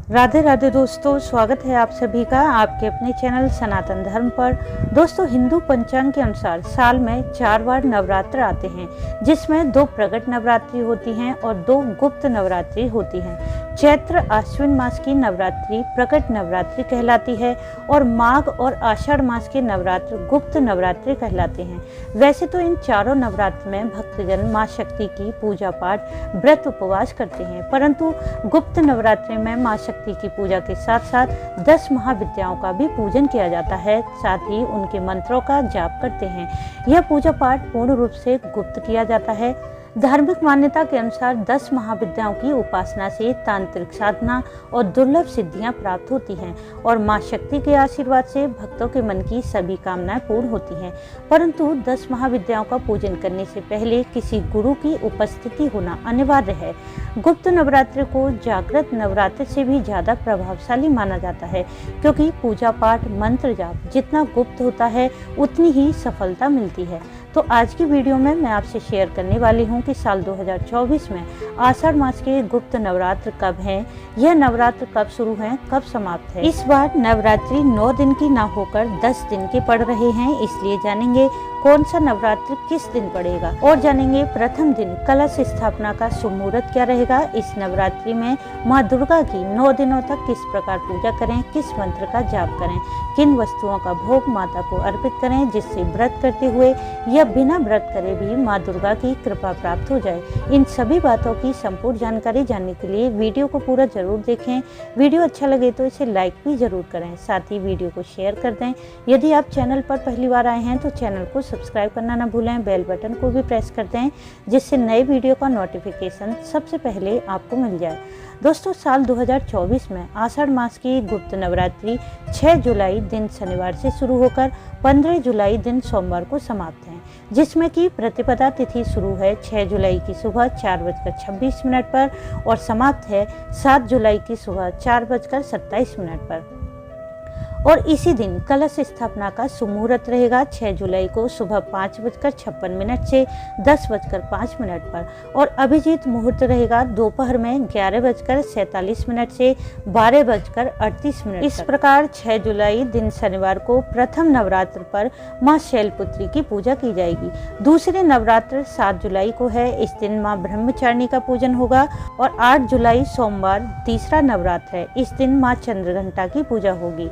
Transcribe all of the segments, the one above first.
राधे राधे दोस्तों, स्वागत है आप सभी का आपके अपने चैनल सनातन धर्म पर। दोस्तों, हिंदू पंचांग के अनुसार साल में 4 बार नवरात्र आते हैं, जिसमें 2 प्रकट नवरात्रि होती हैं और 2 गुप्त नवरात्रि होती हैं। चैत्र आश्विन मास की नवरात्रि प्रकट नवरात्रि कहलाती है और माघ और आषाढ़ मास के नवरात्र गुप्त नवरात्रि कहलाते हैं। वैसे तो इन चारों नवरात्र में भक्तजन माँ शक्ति की पूजा पाठ, व्रत, उपवास करते हैं, परंतु गुप्त नवरात्रि में माँ शक्ति की पूजा के साथ साथ 10 महाविद्याओं का भी पूजन किया जाता है। साथ ही उनके मंत्रों का जाप करते हैं। यह पूजा पाठ पूर्ण रूप से गुप्त किया जाता है। धार्मिक मान्यता के अनुसार 10 महाविद्याओं की उपासना से तांत्रिक साधना और दुर्लभ सिद्धियां प्राप्त होती हैं और मां शक्ति के आशीर्वाद से भक्तों के मन की सभी कामनाएं पूर्ण होती हैं। परंतु 10 महाविद्याओं का पूजन करने से पहले किसी गुरु की उपस्थिति होना अनिवार्य है। गुप्त नवरात्रि को जागृत नवरात्रि से भी ज्यादा प्रभावशाली माना जाता है, क्योंकि पूजा पाठ, मंत्र जाप जितना गुप्त होता है उतनी ही सफलता मिलती है। तो आज की वीडियो में मैं आपसे शेयर करने वाली हूँ कि साल 2024 में आषाढ़ मास के गुप्त नवरात्र कब हैं, यह नवरात्र कब शुरू हैं, कब समाप्त है। इस बार नवरात्रि 9 दिन की ना होकर 10 दिन के पड़ रहे हैं, इसलिए जानेंगे कौन सा नवरात्र किस दिन पड़ेगा और जानेंगे प्रथम दिन कलश स्थापना का शुभ मुहूर्त क्या रहेगा। इस नवरात्रि में माँ दुर्गा की 9 दिनों तक किस प्रकार पूजा करें, किस मंत्र का जाप करें, किन वस्तुओं का भोग माता को अर्पित करें जिससे व्रत करते हुए या बिना व्रत करे भी माँ दुर्गा की कृपा प्राप्त हो जाए। इन सभी बातों की संपूर्ण जानकारी जानने के लिए वीडियो को पूरा जरूर देखें। वीडियो अच्छा लगे तो इसे लाइक भी जरूर करें, साथ ही वीडियो को शेयर कर दें। यदि आप चैनल पर पहली बार आए हैं तो चैनल को सब्सक्राइब करना ना भूलें, बेल बटन को भी प्रेस कर दें जिससे नए वीडियो का नोटिफिकेशन सबसे पहले आपको मिल जाए। दोस्तों, साल 2024 में आषाढ़ मास की गुप्त नवरात्रि 6 जुलाई दिन शनिवार से शुरू होकर 15 जुलाई दिन सोमवार को समाप्त है, जिसमें कि प्रतिपदा तिथि शुरू है 6 जुलाई की सुबह 4:26 पर और समाप्त है 7 जुलाई की सुबह 4:27 पर। और इसी दिन कलश स्थापना का शुभ मुहूर्त रहेगा 6 जुलाई को सुबह 5:56 से 10:05 पर और अभिजीत मुहूर्त रहेगा दोपहर में 11:47 से 12:38। इस प्रकार 6 जुलाई दिन शनिवार को प्रथम नवरात्र पर माँ शैलपुत्री की पूजा की जाएगी। दूसरे नवरात्र 7 जुलाई को है, इस दिन माँ ब्रह्मचारिणी का पूजन होगा और 8 जुलाई सोमवार तीसरा नवरात्र है, इस दिन माँ चंद्रघंटा की पूजा होगी।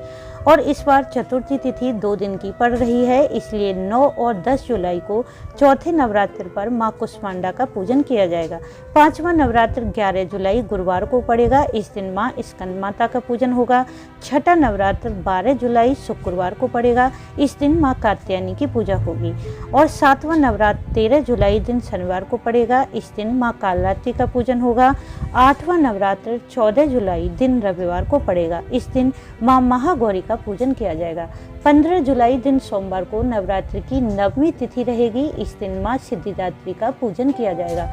और इस बार चतुर्थी तिथि 2 दिन की पड़ रही है, इसलिए 9 और 10 जुलाई को चौथे नवरात्र पर माँ कुष्मांडा का पूजन किया जाएगा। 5वां नवरात्र 11 जुलाई गुरुवार को पड़ेगा, इस दिन माँ स्कंद माता का पूजन होगा। 6ठा नवरात्र 12 जुलाई शुक्रवार को पड़ेगा, इस दिन माँ कात्यायनी की पूजा होगी। और 7वां नवरात्र 13 जुलाई दिन शनिवार को पड़ेगा, इस दिन माँ कालरात्रि का पूजन होगा। 8वां नवरात्र 14 जुलाई दिन रविवार को पड़ेगा, इस दिन माँ महागौरी का पूजन किया जाएगा। 15 जुलाई दिन सोमवार को नवरात्रि की 9वीं तिथि रहेगी, इस दिन माँ सिद्धिदात्री का पूजन किया जाएगा।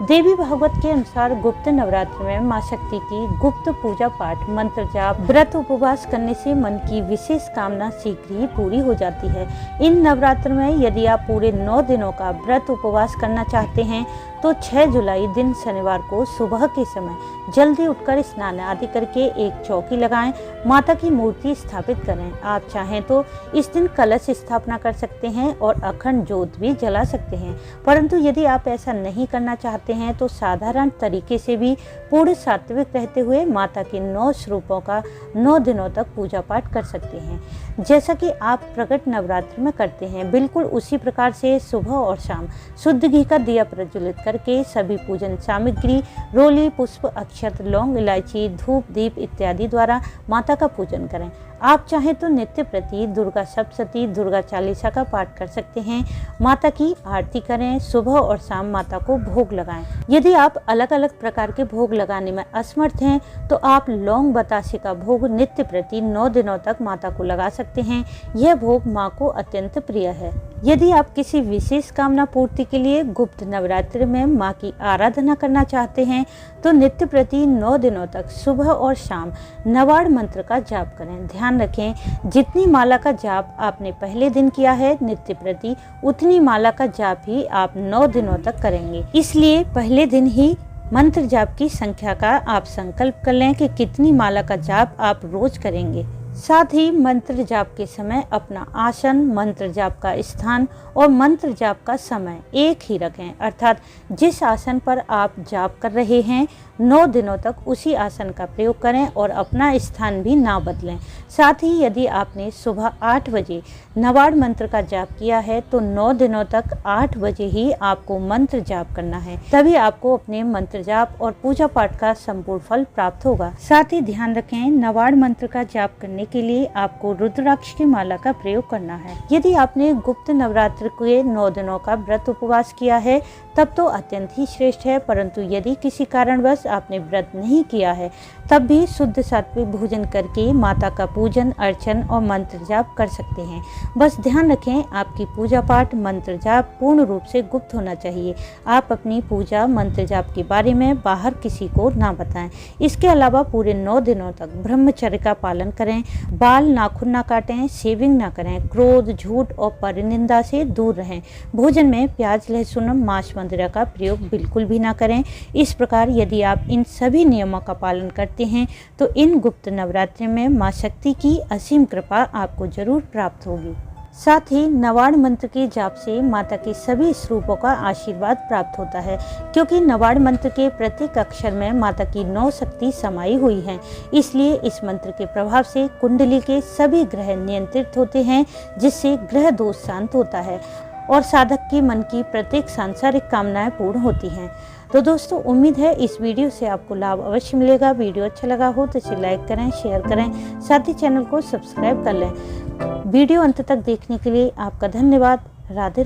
देवी भागवत के अनुसार गुप्त नवरात्र में माँ शक्ति की गुप्त पूजा पाठ, मंत्र जाप, व्रत, उपवास करने से मन की विशेष कामना शीघ्र ही पूरी हो जाती है। इन नवरात्र में यदि आप पूरे 9 दिनों का व्रत उपवास करना चाहते हैं तो 6 जुलाई दिन शनिवार को सुबह के समय जल्दी उठकर स्नान आदि करके एक चौकी लगाएं, माता की मूर्ति स्थापित करें। आप चाहें तो इस दिन कलश स्थापना कर सकते हैं और अखंड ज्योत भी जला सकते हैं, परंतु यदि आप ऐसा नहीं करना चाहते हैं तो साधारण तरीके से भी पूर्ण सात्विक रहते हुए माता के 9 स्वरूपों का 9 दिनों तक पूजा पाठ कर सकते हैं, जैसा कि आप प्रकट नवरात्र में करते हैं। बिल्कुल उसी प्रकार से सुबह और शाम शुद्ध घी का दिया प्रज्वलित करके सभी पूजन सामग्री, रोली, पुष्प, अक्षत, लौंग, इलायची, धूप, दीप इत्यादि द्वारा माता का पूजन करें। आप चाहें तो नित्य प्रति दुर्गा सप्तशती, दुर्गा चालीसा का पाठ कर सकते हैं, माता की आरती करें, सुबह और शाम माता को भोग लगाएं। यदि आप अलग अलग प्रकार के भोग लगाने में असमर्थ हैं तो आप लौंग बतासे का भोग नित्य प्रति 9 दिनों तक माता को लगा सकते हैं। यह भोग माँ को अत्यंत प्रिय है। यदि आप किसी विशेष कामना पूर्ति के लिए गुप्त नवरात्रि में माँ की आराधना करना चाहते हैं तो नित्य प्रति 9 दिनों तक सुबह और शाम नवाड़ मंत्र का जाप करें। ध्यान रखें, जितनी माला का जाप आपने पहले दिन किया है नित्य प्रति, उतनी माला का जाप ही आप 9 दिनों तक करेंगे। इसलिए पहले दिन ही मंत्र जाप की संख्या का आप संकल्प कर लें कि कितनी माला का जाप आप रोज करेंगे। साथ ही मंत्र जाप के समय अपना आसन, मंत्र जाप का स्थान और मंत्र जाप का समय एक ही रखें, अर्थात जिस आसन पर आप जाप कर रहे हैं 9 दिनों तक उसी आसन का प्रयोग करें और अपना स्थान भी ना बदलें। साथ ही यदि आपने सुबह 8 बजे नवाड़ मंत्र का जाप किया है तो 9 दिनों तक 8 बजे ही आपको मंत्र जाप करना है, तभी आपको अपने मंत्र जाप और पूजा पाठ का संपूर्ण फल प्राप्त होगा। साथ ही ध्यान रखें, नवाड़ मंत्र का जाप करने के लिए आपको रुद्राक्ष की माला का प्रयोग करना है। यदि आपने गुप्त नवरात्र के 9 दिनों का व्रत उपवास किया है तब तो अत्यंत ही श्रेष्ठ है, परंतु यदि किसी कारणवश आपने व्रत नहीं किया है तब भी शुद्ध सात्विक भोजन करके माता का पूजन, अर्चन और मंत्र जाप कर सकते हैं। बस ध्यान रखें, आपकी पूजा पाठ, मंत्र जाप पूर्ण रूप से गुप्त होना चाहिए। आप अपनी पूजा, मंत्र जाप के बारे में बाहर किसी को ना बताएं। इसके अलावा पूरे 9 दिनों तक ब्रह्मचर्य का पालन करें, बाल नाखून ना काटें, शेविंग ना करें, क्रोध, झूठ और परनिंदा से दूर रहें। भोजन में प्याज, लहसुन, मांस वगैरह का प्रयोग बिल्कुल भी ना करें। इस प्रकार यदि आप इन सभी नियमों का पालन करते हैं तो इन गुप्त नवरात्रि में मां शक्ति की असीम कृपा आपको जरूर प्राप्त होगी। साथ ही नवाड़ मंत्र के जाप से माता के सभी स्वरूपों का आशीर्वाद प्राप्त होता है, क्योंकि नवाड़ मंत्र के प्रत्येक अक्षर में माता की 9 शक्ति समाई हुई हैं। इसलिए इस मंत्र के प्रभाव से कुंडली के सभी ग्रह नियंत्रित होते हैं, जिससे ग्रह दोष शांत होता है और साधक के मन की प्रत्येक सांसारिक कामनाएं पूर्ण होती हैं। तो दोस्तों, उम्मीद है इस वीडियो से आपको लाभ अवश्य मिलेगा। वीडियो अच्छा लगा हो तो इसे लाइक करें, शेयर करें, साथ ही चैनल को सब्सक्राइब कर लें। वीडियो अंत तक देखने के लिए आपका धन्यवाद। राधे।